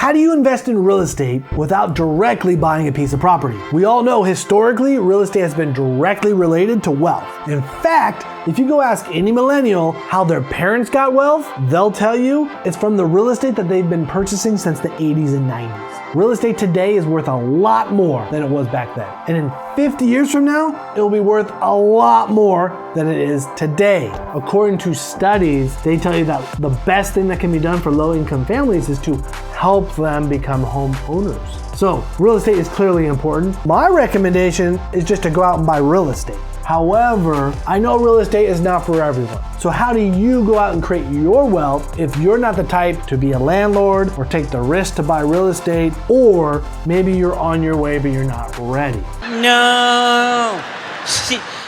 how do you invest in real estate without directly buying a piece of property? We all know historically, real estate has been directly related to wealth. In fact, if you go ask any millennial how their parents got wealth, they'll tell you it's from the real estate that they've been purchasing since the 80s and 90s. Real estate today is worth a lot more than it was back then. And in 50 years from now, it will be worth a lot more than it is today. According to studies, they tell you that the best thing that can be done for low-income families is to help them become homeowners. So real estate is clearly important. My recommendation is just to go out and buy real estate. However, I know real estate is not for everyone. So how do you go out and create your wealth if you're not the type to be a landlord or take the risk to buy real estate, or maybe you're on your way but you're not ready? No,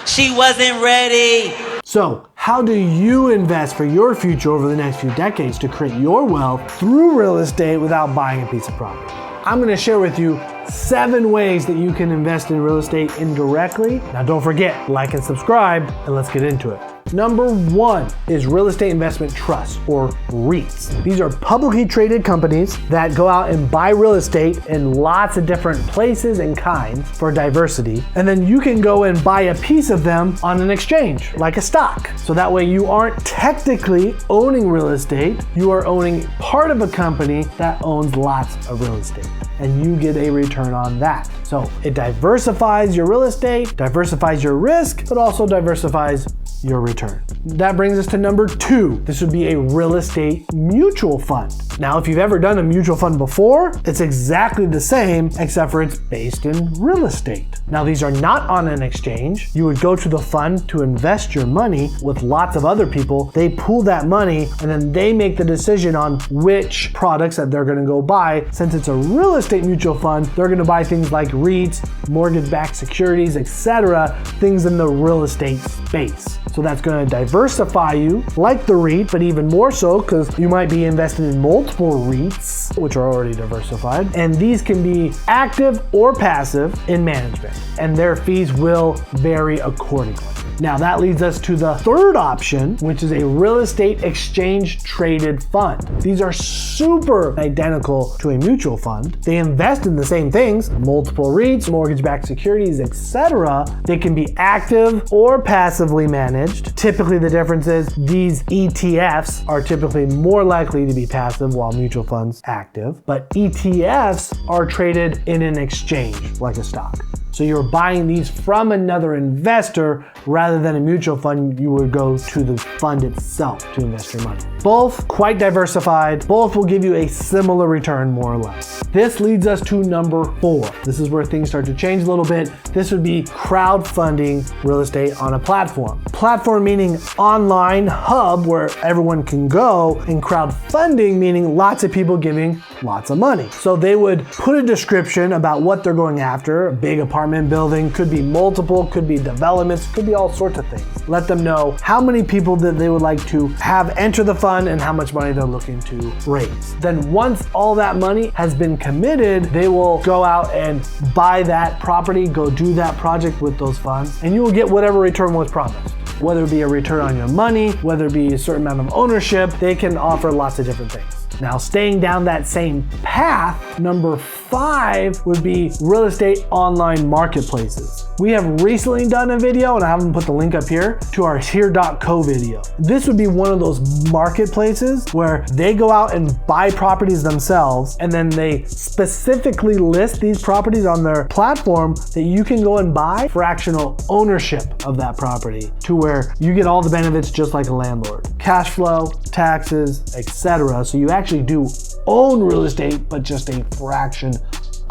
she wasn't ready. So how do you invest for your future over the next few decades to create your wealth through real estate without buying a piece of property? I'm gonna share with you 7 ways that you can invest in real estate indirectly. Now don't forget, like and subscribe, and let's get into it. Number 1 is real estate investment trusts, or REITs. These are publicly traded companies that go out and buy real estate in lots of different places and kinds for diversity. And then you can go and buy a piece of them on an exchange, like a stock. So that way you aren't technically owning real estate, you are owning part of a company that owns lots of real estate, and you get a return on that. So it diversifies your real estate, diversifies your risk, but also diversifies your return. That brings us to number 2. This would be a real estate mutual fund. Now, if you've ever done a mutual fund before, it's exactly the same, except for it's based in real estate. Now, these are not on an exchange. You would go to the fund to invest your money with lots of other people. They pool that money, and then they make the decision on which products that they're gonna go buy. Since it's a real estate mutual fund, they're gonna buy things like REITs, mortgage-backed securities, etc., things in the real estate space. So that's going to diversify you like the REIT, but even more so because you might be invested in multiple REITs, which are already diversified. And these can be active or passive in management, and their fees will vary accordingly. Now that leads us to the 3rd option, which is a real estate exchange traded fund. These are super identical to a mutual fund. They invest in the same things, multiple REITs, mortgage-backed securities, etc. They can be active or passively managed. Typically the difference is these ETFs are typically more likely to be passive while mutual funds active, but ETFs are traded in an exchange like a stock. So you're buying these from another investor rather than a mutual fund. You would go to the fund itself to invest your money. Both quite diversified. Both will give you a similar return, more or less. This leads us to number 4. This is where things start to change a little bit. This would be crowdfunding real estate on a platform. Platform meaning online hub where everyone can go, and crowdfunding meaning lots of people giving lots of money. So they would put a description about what they're going after, a big apartment building, could be multiple, could be developments, could be all sorts of things. Let them know how many people that they would like to have enter the fund and how much money they're looking to raise. Then once all that money has been committed, they will go out and buy that property, go do that project with those funds, and you will get whatever return was promised. Whether it be a return on your money, whether it be a certain amount of ownership, they can offer lots of different things. Now, staying down that same path, number 5 would be real estate online marketplaces. We have recently done a video, and I haven't put the link up here, to our here.co video. This would be one of those marketplaces where they go out and buy properties themselves, and then they specifically list these properties on their platform that you can go and buy fractional ownership of that property, to where you get all the benefits just like a landlord. Cash flow, taxes, etc. So you actually do own real estate, but just a fraction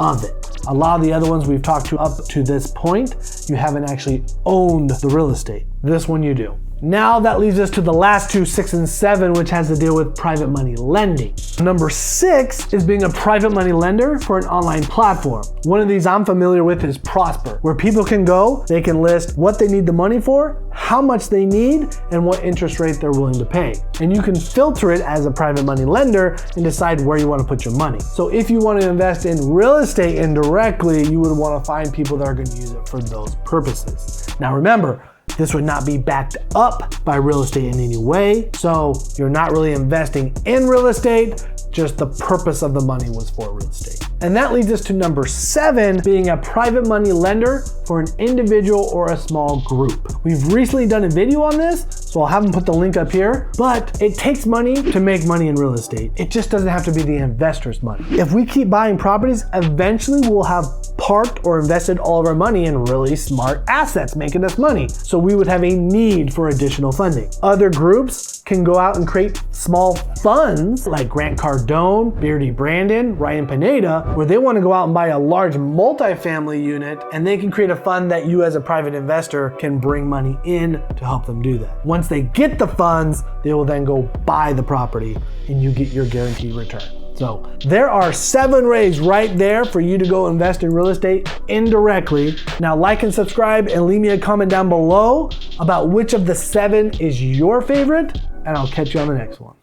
of it. A lot of the other ones we've talked to up to this point, you haven't actually owned the real estate. This one you do. Now that leads us to the last 2, 6 and 7, which has to deal with private money lending. Number 6 is being a private money lender for an online platform. One of these I'm familiar with is Prosper, where people can go, they can list what they need the money for, how much they need, and what interest rate they're willing to pay. And you can filter it as a private money lender and decide where you want to put your money. So if you want to invest in real estate indirectly, you would want to find people that are going to use it for those purposes. Now remember, this would not be backed up by real estate in any way, so you're not really investing in real estate just the purpose of the money was for real estate. And that leads us to number 7, being a private money lender for an individual or a small group. We've recently done a video on this, so I'll have them put the link up here, but it takes money to make money in real estate. It just doesn't have to be the investor's money. If we keep buying properties, eventually we'll have parked or invested all of our money in really smart assets, making us money. So we would have a need for additional funding. Other groups can go out and create small funds like Grant Cardone, Beardy Brandon, Ryan Pineda, where they want to go out and buy a large multifamily unit, and they can create a fund that you as a private investor can bring money in to help them do that. Once they get the funds, they will then go buy the property and you get your guaranteed return. So there are 7 ways right there for you to go invest in real estate indirectly. Now like and subscribe and leave me a comment down below about which of the 7 is your favorite, and I'll catch you on the next one.